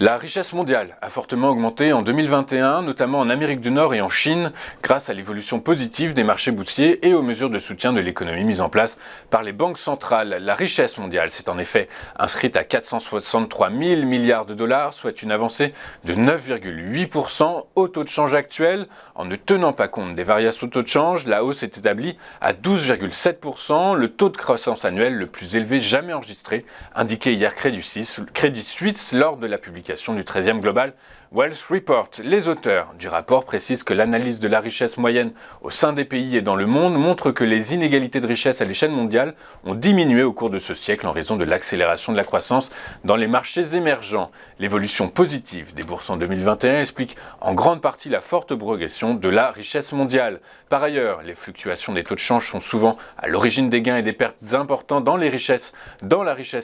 La richesse mondiale a fortement augmenté en 2021, notamment en Amérique du Nord et en Chine, grâce à l'évolution positive des marchés boursiers et aux mesures de soutien de l'économie mises en place par les banques centrales. La richesse mondiale s'est en effet inscrite à 463 000 milliards de dollars, soit une avancée de 9,8% au taux de change actuel. En ne tenant pas compte des variations au taux de change, la hausse est établie à 12,7%, le taux de croissance annuel le plus élevé jamais enregistré, indiqué hier Crédit Suisse lors de la publication du 13e Global Wealth Report. Les auteurs du rapport précisent que l'analyse de la richesse moyenne au sein des pays et dans le monde montre que les inégalités de richesse à l'échelle mondiale ont diminué au cours de ce siècle en raison de l'accélération de la croissance dans les marchés émergents. L'évolution positive des bourses en 2021 explique en grande partie la forte progression de la richesse mondiale. Par ailleurs, les fluctuations des taux de change sont souvent à l'origine des gains et des pertes importants dans la richesse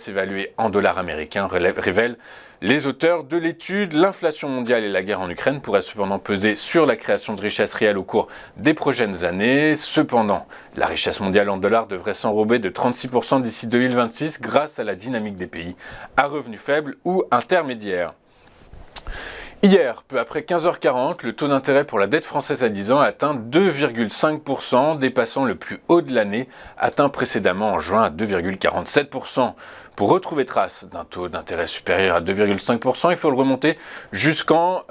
évaluée en dollars américains, révèlent les auteurs de l'étude. L'inflation mondiale et la guerre en Ukraine pourraient cependant peser sur la création de richesses réelles au cours des prochaines années. Cependant, la richesse mondiale en dollars devrait s'enrober de 36% d'ici 2026 grâce à la dynamique des pays à revenus faibles ou intermédiaires. Hier, peu après 15h40, le taux d'intérêt pour la dette française à 10 ans a atteint 2,5%, dépassant le plus haut de l'année, atteint précédemment en juin à 2,47%. Pour retrouver trace d'un taux d'intérêt supérieur à 2,5%, il faut le remonter jusqu'en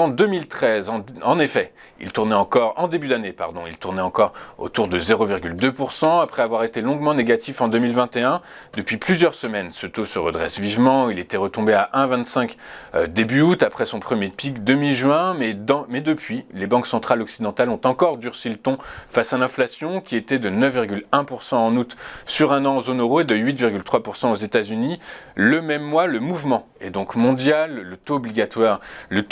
2013. En effet, il tournait encore autour de 0,2% après avoir été longuement négatif en 2021. Depuis plusieurs semaines, ce taux se redresse vivement. Il était retombé à 1,25 début août après son premier pic demi-juin, mais depuis, les banques centrales occidentales ont encore durci le ton face à l'inflation qui était de 9,1% en août sur un an en zone euro et de 8,3% aux États-Unis. Le même mois, le mouvement est donc mondial. Le taux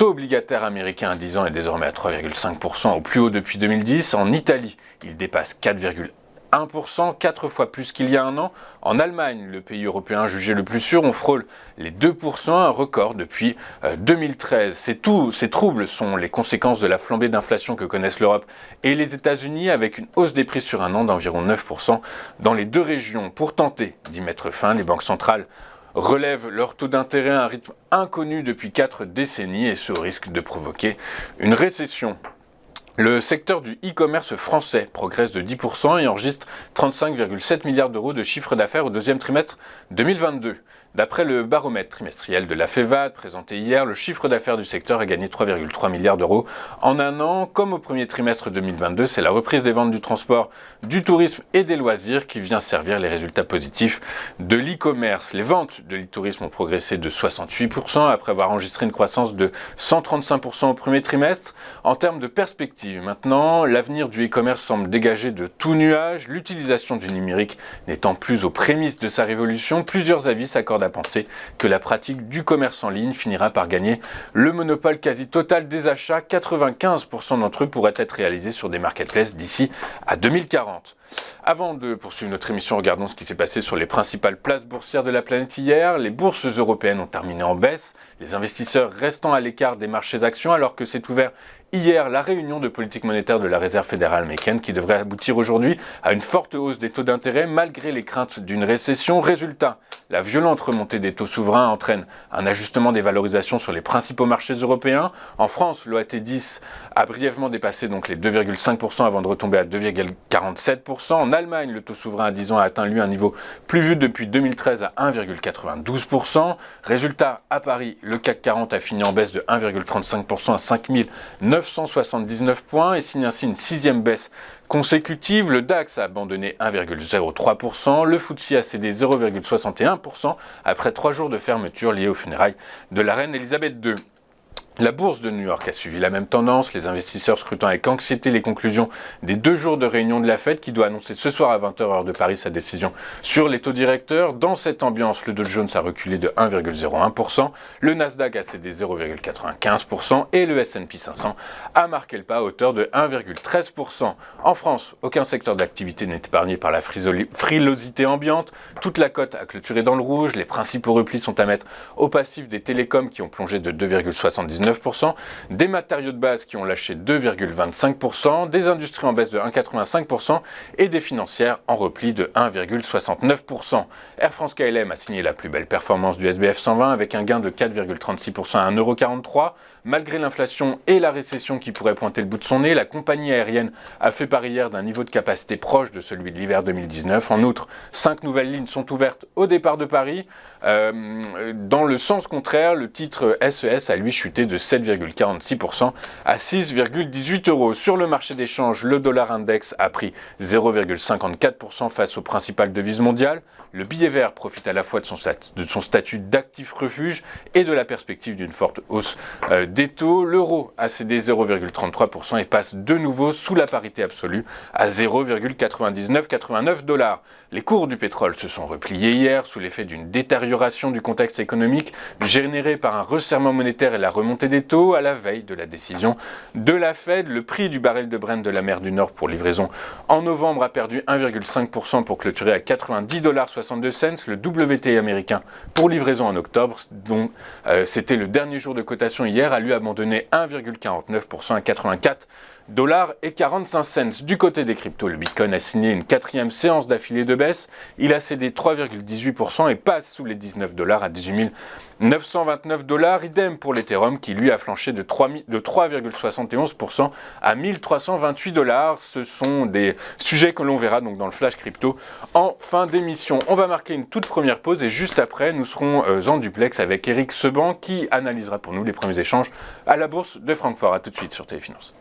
obligataire américain à 10 ans est désormais à 3,5%, au plus haut depuis 2010. En Italie, il dépasse 4,1%, 4 fois plus qu'il y a un an. En Allemagne, le pays européen jugé le plus sûr, on frôle les 2%, un record depuis 2013. Ces troubles sont les conséquences de la flambée d'inflation que connaissent l'Europe et les États-Unis, avec une hausse des prix sur un an d'environ 9% dans les deux régions. Pour tenter d'y mettre fin, les banques centrales relèvent leur taux d'intérêt à un rythme inconnu depuis 4 décennies et ce au risque de provoquer une récession. Le secteur du e-commerce français progresse de 10% et enregistre 35,7 milliards d'euros de chiffre d'affaires au deuxième trimestre 2022. D'après le baromètre trimestriel de la FEVAD présenté hier, le chiffre d'affaires du secteur a gagné 3,3 milliards d'euros en un an. Comme au premier trimestre 2022, c'est la reprise des ventes du transport, du tourisme et des loisirs qui vient servir les résultats positifs de l'e-commerce. Les ventes de l'e-tourisme ont progressé de 68% après avoir enregistré une croissance de 135% au premier trimestre. En termes de perspective, maintenant, l'avenir du e-commerce semble dégagé de tout nuage. L'utilisation du numérique n'étant plus aux prémices de sa révolution, plusieurs avis s'accordent à penser que la pratique du commerce en ligne finira par gagner le monopole quasi total des achats. 95% d'entre eux pourraient être réalisés sur des marketplaces d'ici à 2040. Avant de poursuivre notre émission, regardons ce qui s'est passé sur les principales places boursières de la planète hier. Les bourses européennes ont terminé en baisse, les investisseurs restant à l'écart des marchés actions alors que s'est ouvert hier la réunion de politique monétaire de la Réserve fédérale américaine qui devrait aboutir aujourd'hui à une forte hausse des taux d'intérêt malgré les craintes d'une récession. Résultat, la violente remontée des taux souverains entraîne un ajustement des valorisations sur les principaux marchés européens. En France, l'OAT10 a brièvement dépassé donc les 2,5% avant de retomber à 2,47%. En Allemagne, le taux souverain à 10 ans a atteint lui un niveau plus vu depuis 2013 à 1,92%. Résultat, à Paris, le CAC 40 a fini en baisse de 1,35% à 5979 points et signe ainsi une sixième baisse consécutive. Le DAX a abandonné 1,03%, le FTSE a cédé 0,61% après 3 jours de fermeture liés aux funérailles de la reine Elisabeth II. La bourse de New York a suivi la même tendance, les investisseurs scrutant avec anxiété les conclusions des 2 jours de réunion de la Fed qui doit annoncer ce soir à 20h heure de Paris sa décision sur les taux directeurs. Dans cette ambiance, le Dow Jones a reculé de 1,01%, le Nasdaq a cédé 0,95% et le S&P 500 a marqué le pas à hauteur de 1,13%. En France, aucun secteur d'activité n'est épargné par la frilosité ambiante, toute la cote a clôturé dans le rouge, les principaux replis sont à mettre au passif des télécoms qui ont plongé de 2,79% 2,9%, des matériaux de base qui ont lâché 2,25%, des industries en baisse de 1,85% et des financières en repli de 1,69%. Air France-KLM a signé la plus belle performance du SBF 120 avec un gain de 4,36% à 1,43 €. Malgré l'inflation et la récession qui pourrait pointer le bout de son nez, la compagnie aérienne a fait part hier d'un niveau de capacité proche de celui de l'hiver 2019. En outre, 5 nouvelles lignes sont ouvertes au départ de Paris. Dans le sens contraire, le titre SES a lui chuté de 7,46% à 6,18 €. Sur le marché des changes, le dollar index a pris 0,54% face aux principales devises mondiales. Le billet vert profite à la fois de son statut d'actif refuge et de la perspective d'une forte hausse des taux. L'euro a cédé 0,33% et passe de nouveau sous la parité absolue à 0,9989 $. Les cours du pétrole se sont repliés hier sous l'effet d'une détérioration du contexte économique générée par un resserrement monétaire et la remontée des taux à la veille de la décision de la Fed. Le prix du baril de Brent de la mer du Nord pour livraison en novembre a perdu 1,5% pour clôturer à 90,62 $. Le WTI américain pour livraison en octobre, dont c'était le dernier jour de cotation hier, a lui abandonné 1,49% à 84,45 $. Du côté des cryptos, le Bitcoin a signé une 4e séance d'affilée de baisse. Il a cédé 3,18% et passe sous les 19 $ à 18 929 $. Idem pour l'Ethereum qui lui a flanché de 3,71% à 1328 $. Ce sont des sujets que l'on verra donc dans le Flash Crypto en fin d'émission. On va marquer une toute première pause et juste après, nous serons en duplex avec Eric Seban qui analysera pour nous les premiers échanges à la bourse de Francfort. A tout de suite sur Téléfinance.